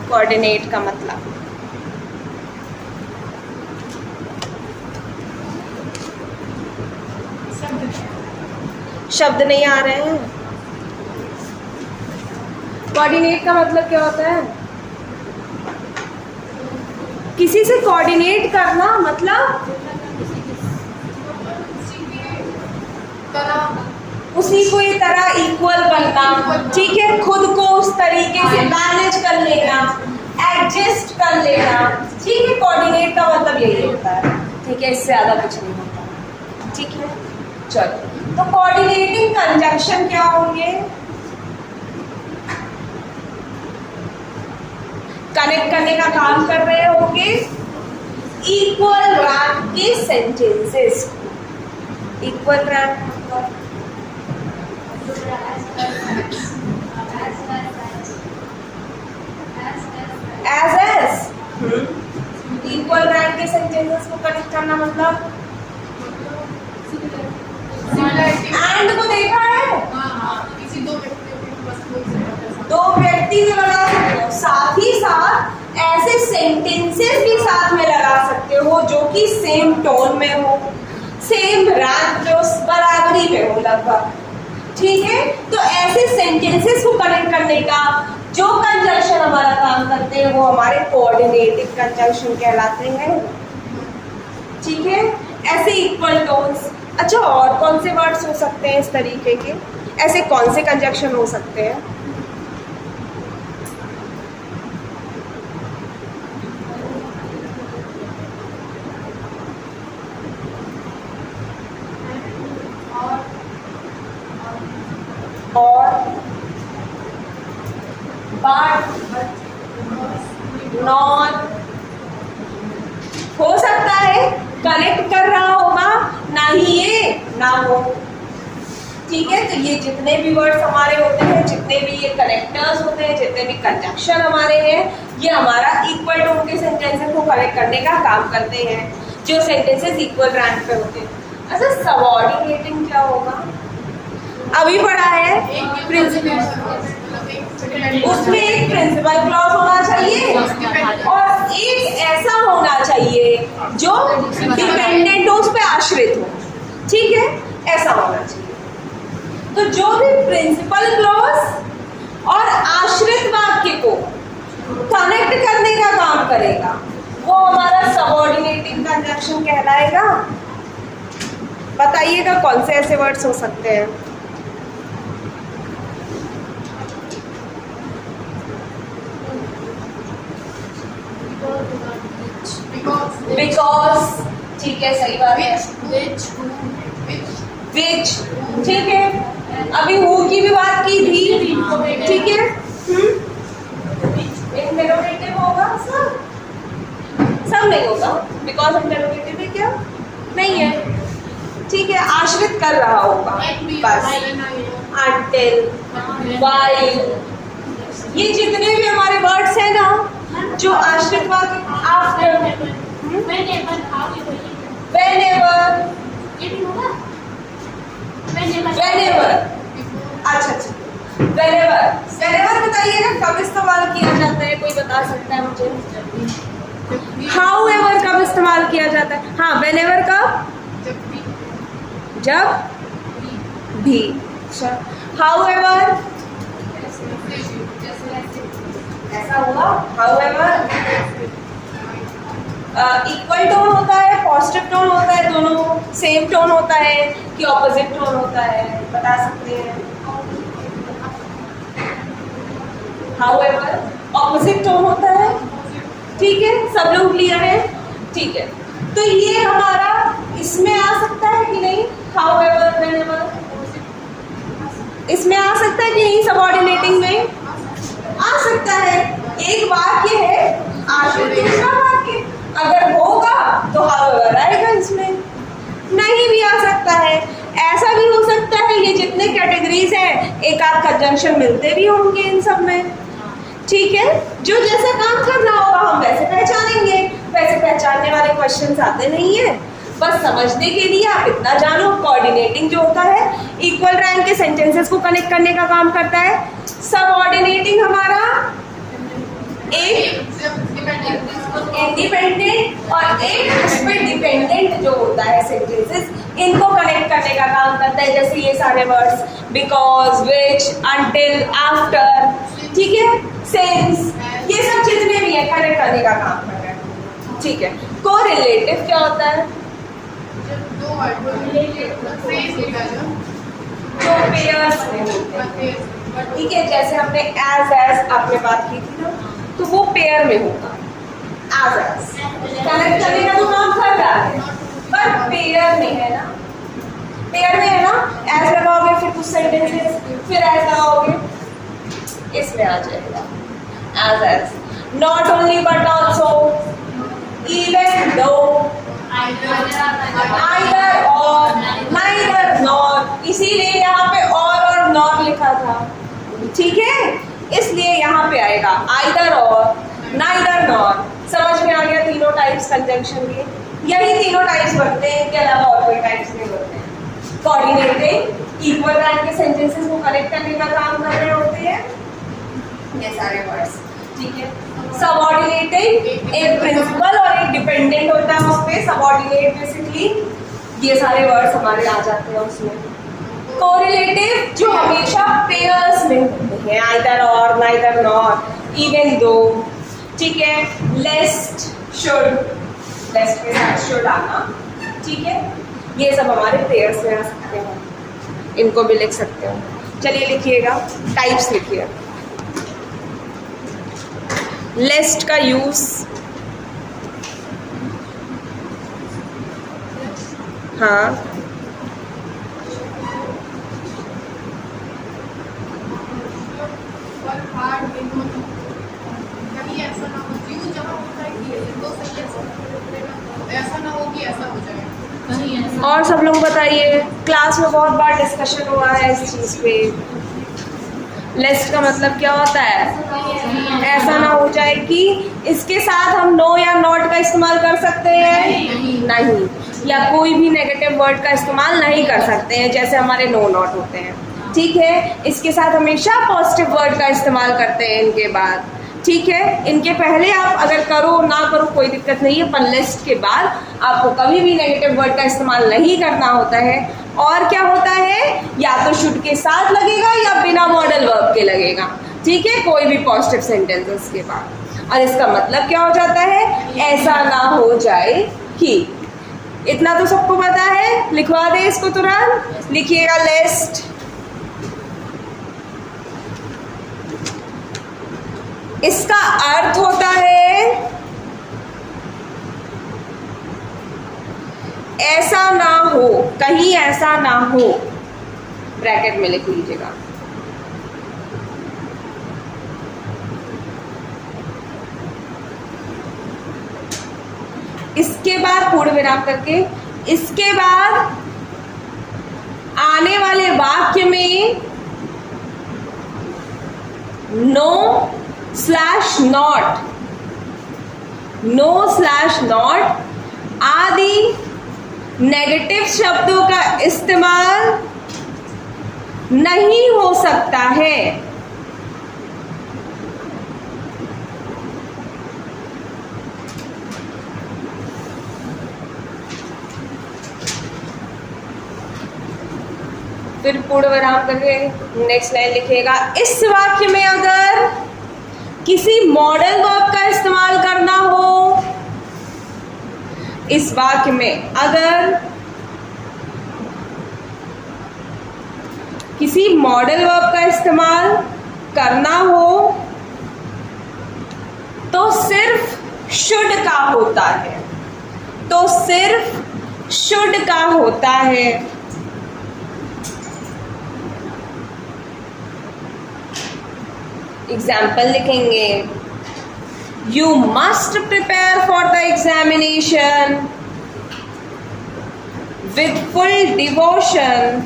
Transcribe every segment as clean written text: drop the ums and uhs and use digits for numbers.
Coordinate का मतलब शब्द नहीं आ रहे हैं। कोऑर्डिनेट का मतलब क्या होता है? किसी से कोऑर्डिनेट करना, मतलब उसी को ये तरह इक्वल बनना, ठीक है, खुद को उस तरीके से मैनेज कर लेना, एडजस्ट कर लेना, ठीक है। कोऑर्डिनेट का मतलब यही होता है, ठीक है, इससे ज्यादा कुछ नहीं होता, ठीक है। चलो, तो कोऑर्डिनेटिंग कंजंक्शन क्या होंगे? कनेक्ट करने का काम कर रहे होंगे इक्वल रैंक के sentences. Equal rank as equal rank के सेंटेंसेस को कनेक्ट करना मतलब एंड को देखा है? दो व्यक्ति से लगा सकते हो, साथ ही साथ ऐसे सेंटेंसेस भी साथ में लगा सकते हो जो कि सेम टोन में हो, सेम रैंक जो बराबरी में हो लगभग, ठीक है। तो ऐसे सेंटेंसेस को कनेक्ट करने का जो कंजंक्शन हमारा काम करते हैं वो हमारे कोऑर्डिनेटिव कंजंक्शन कहलाते हैं, ठीक है। ऐसे इक्वल टोन्स। अच्छा, और कौन से वर्ड्स हो सकते हैं इस तरीके के? ऐसे कौन से कंजंक्शन हो सकते हैं? और बट, नॉट हो सकता है, कनेक्ट कर रहा होगा, ना ही ये ना हो, ठीक है। तो ये जितने भी वर्ड्स हमारे होते हैं, जितने भी ये कनेक्टर्स होते हैं, जितने भी कंजंक्शन हमारे हैं, ये हमारा इक्वल टोन के सेंटेंसेस को कनेक्ट करने का काम करते हैं, जो सेंटेंसेस इक्वल रैंक पे होते हैं। अच्छा, सबऑर्डिनेटिंग क्या होगा? अभी पढ़ा है प्रिंसिपल, उसमें एक प्रिंसिपल क्लॉज होना चाहिए और एक ऐसा होना चाहिए जो डिपेंडेंट हो, उस पर आश्रित हो, ठीक है, ऐसा होना चाहिए। तो जो भी प्रिंसिपल क्लॉज और आश्रित वाक्य को कनेक्ट करने का काम करेगा वो हमारा सबऑर्डिनेटिंग कंजंक्शन कहलाएगा। बताइएगा कौन से ऐसे वर्ड्स हो सकते हैं? बिकॉज, ठीक है, सही बात है। विच, ठीक है। अभी हु की भी बात की थी, ठीक है। इंटरोगेटिव होगा सब नहीं होगा, बिकॉज इंटरोगेटिव है क्या? नहीं है, ठीक है। आश्रित कर रहा होगा बस, until, while, ये जितने भी हमारे वर्ड्स हैं ना जो आश्रित वाक्य, आफ्टर, whenever, अच्छा, whenever बताइएगा कब इस्तेमाल किया जाता है? कोई बता सकता है मुझे? however कब इस्तेमाल किया जाता है? हाँ, whenever कब? जब भी। however ऐसा हुआ, however इक्वल टोन होता है, पॉजिटिव टोन होता है, दोनों सेम टोन होता है कि ऑपोजिट टोन होता है? बता सकते हैं? however ऑपोजिट टोन होता है, ठीक है। सब लोग क्लियर है? ठीक है। तो ये हमारा इसमें आ सकता है कि नहीं? however, whenever इसमें आ सकता है कि नहीं? सबऑर्डिनेटिंग में आ सकता है। एक वाक्य है, आश्रित दूसरा वाक्य, अगर होगा तो however आएगा इसमें, नहीं भी आ सकता है। ऐसा भी हो सकता है, ये जितने कैटेगरीज हैं एक आध कंजंक्शन मिलते भी होंगे इन सब में, ठीक है। जो जैसा काम करना होगा हम वैसे पहचानेंगे, वैसे पहचानने वाले क्वेश्चंस आते नहीं है। बस समझने के लिए आप इतना जानो, कोऑर्डिनेटिंग जो होता है इक्वल रैंक के सेंटेंसेस को कनेक्ट करने का काम करता है। सबऑर्डिनेटिंग हमारा एक इंडिपेंडेंट और एक उस पर डिपेंडेंट जो होता है सेंटेंसेस, इनको कनेक्ट करने का काम करता है। जैसे ये सारे words because, which, until, after, ठीक है, सिंस, ये सब जितने भी है कनेक्ट करने का काम कर रहे हैं, ठीक है। कोरिलेटिव क्या होता है? जो पेयर्स में होते हैं, ठीक है। जैसे हमने एज आपने बात की थी ना, तो वो पेयर में होगा। एज कनेक्ट करने का तो काम कर रहा है, पर पेयर में है ना, पेयर में है ना। एज लगाओगे फिर कुछ सेंटेंसेस, फिर एज लगाओगे, इसमें आ जाएगा as. Not only but also, even though, either or, neither nor, इसीलिए यहाँ पे और नॉर लिखा था, ठीक है। इसलिए यहाँ पे आएगा आइदर और, नाइदर नॉर। समझ में आ गया तीनों टाइप्स कंजंक्शन के? यही तीनों टाइप्स बनते हैं, इनके अलावा और कोई टाइप्स नहीं बनते हैं। कोऑर्डिनेटिंग, इक्वल रैंक के सेंटेंसेस को कनेक्ट करने का काम कर रहे होते हैं ये सारे वर्ड्स, ठीक है। सबऑर्डिनेटिंग, एक प्रिंसिपल और एक डिपेंडेंट होता है उस पे, सबऑर्डिनेट बेसिकली ये सारे वर्ड्स हमारे आ जाते हैं उसमें। कोरिलेटिव जो हमेशा पेयर्स में होते हैं, either or, neither nor, even though, ठीक है। लेस्ट, शुड, लेस्ट के साथ शुड आना, ठीक है। ये सब हमारे पेयर्स में आ सकते हैं, इनको भी लिख सकते हो। चलिए लिखिएगा, टाइप्स लिखिए। लेस्ट का यूज, हाँ, और सब लोग बताइए, क्लास में बहुत बार डिस्कशन हुआ है इस चीज़ पे। लेस्ट का मतलब क्या होता है? ऐसा ना हो जाए कि इसके साथ हम नो या नॉट का इस्तेमाल कर सकते हैं, नहीं, या कोई भी नेगेटिव वर्ड का इस्तेमाल नहीं कर सकते हैं, जैसे हमारे नो नॉट होते हैं, ठीक है। इसके साथ हमेशा पॉजिटिव वर्ड का इस्तेमाल करते हैं इनके बाद, ठीक है। इनके पहले आप अगर करो ना करो कोई दिक्कत नहीं है, पर लिस्ट के बाद आपको कभी भी नेगेटिव वर्ड का इस्तेमाल नहीं करना होता है। और क्या होता है, या तो शुड के साथ लगेगा या बिना मॉडल वर्ब के लगेगा, ठीक है, कोई भी पॉजिटिव सेंटेंसेस के बाद। और इसका मतलब क्या हो जाता है, ऐसा ना हो जाए कि, इतना तो सबको पता है, लिखवा दे इसको तुरंत, लिखिएगा लिस्ट। इसका अर्थ होता है ऐसा ना हो, कहीं ऐसा ना हो, ब्रैकेट में लिख लीजिएगा। इसके बाद पूर्ण विराम करके, इसके बाद आने वाले वाक्य में no slash not, no slash not आदि नेगेटिव शब्दों का इस्तेमाल नहीं हो सकता है। फिर पूर्ण विराम करके नेक्स्ट लाइन लिखिएगा। इस वाक्य में अगर किसी मॉडल वर्ब का इस्तेमाल करना हो, इस वाक्य में अगर किसी मॉडल वर्ब का इस्तेमाल करना हो तो सिर्फ शुड का होता है, तो सिर्फ शुड का होता है। एग्जाम्पल लिखेंगे, You must prepare for the examination with full devotion.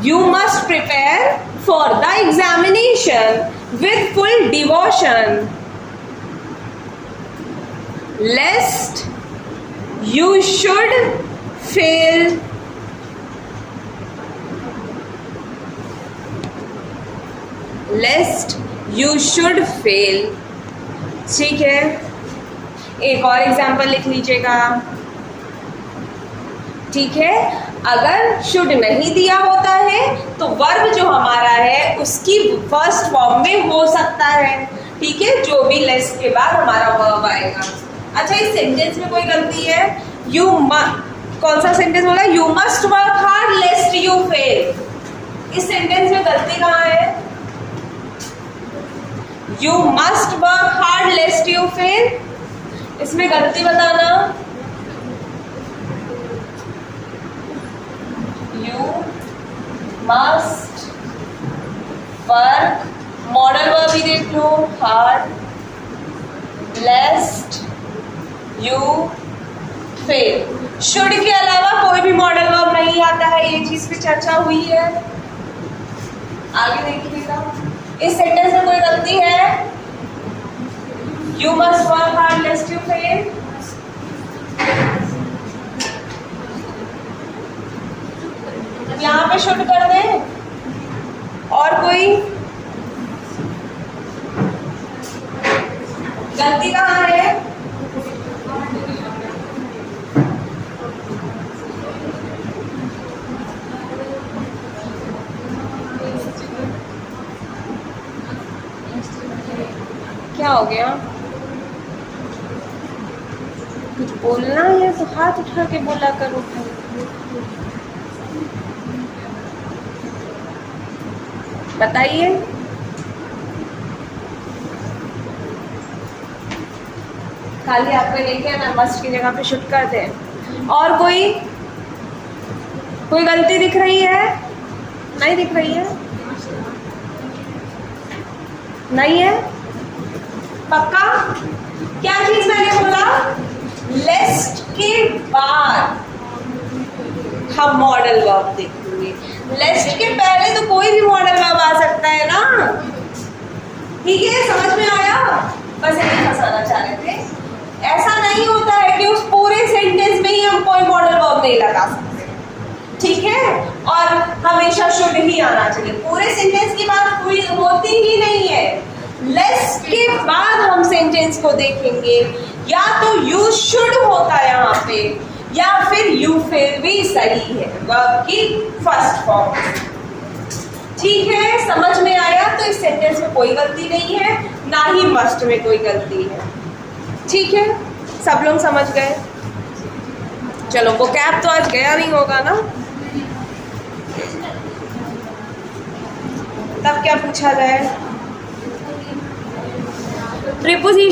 You must prepare for the examination with full devotion, lest you should fail. Lest you should fail. ठीक है, एक और एग्जाम्पल लिख लीजिएगा। ठीक है, अगर शुड नहीं दिया होता है तो वर्ब जो हमारा है उसकी फर्स्ट फॉर्म में हो सकता है। ठीक है, जो भी लेस्ट के बाद हमारा वर्ब आएगा। अच्छा, इस सेंटेंस में कोई गलती है? कौन सा सेंटेंस बोला? You must work hard lest you fail. इस सेंटेंस में गलती कहाँ है? You must work hard lest you fail, इसमें गलती बताना। You must work, model verb भी देख लो, hard lest you fail. Should के अलावा कोई भी मॉडल वर्ब नहीं आता है, ये चीज पे चर्चा हुई है। आगे देखिएगा, इस सेंटेंस में कोई गलती है? You must work hard lest you fail, यहाँ पे शुड कर दें। और कोई गलती कहाँ है? क्या हो गया? कुछ बोलना है तो हाथ उठा के बोला करो। बताइए। खाली आपको लेके ना मस्ट की जगह पे शुड कर दे। और कोई गलती दिख रही है? नहीं दिख रही है? नहीं है? पक्का? क्या चीज मैंने बोला? लेस्ट के बाद हम मॉडल वर्ब देखेंगे। लेस्ट के पहले तो कोई भी मॉडल वर्ब आ सकता है ना। ठीक है, समझ में आया? बस यही फंसाना चाह रहे थे। ऐसा नहीं होता है कि उस पूरे सेंटेंस में ही हम कोई मॉडल वर्ब नहीं लगा सकते। ठीक है, और हमेशा शुड ही आना चाहिए। पूरे सेंटेंस की बात कोई होती ही नहीं है। लेस्ट के बाद हम सेंटेंस को देखेंगे। या तो यू शुड होता है यहाँ पे, या फिर यू फेल भी सही है वर्ब की फर्स्ट फॉर्म। ठीक है, समझ में आया? तो इस सेंटेंस में कोई गलती नहीं है, ना ही मस्ट में कोई गलती है। ठीक है, सब लोग समझ गए? चलो, वो कैप तो आज गया नहीं होगा ना? तब क्या पूछा जाए? प्रीपोजिशन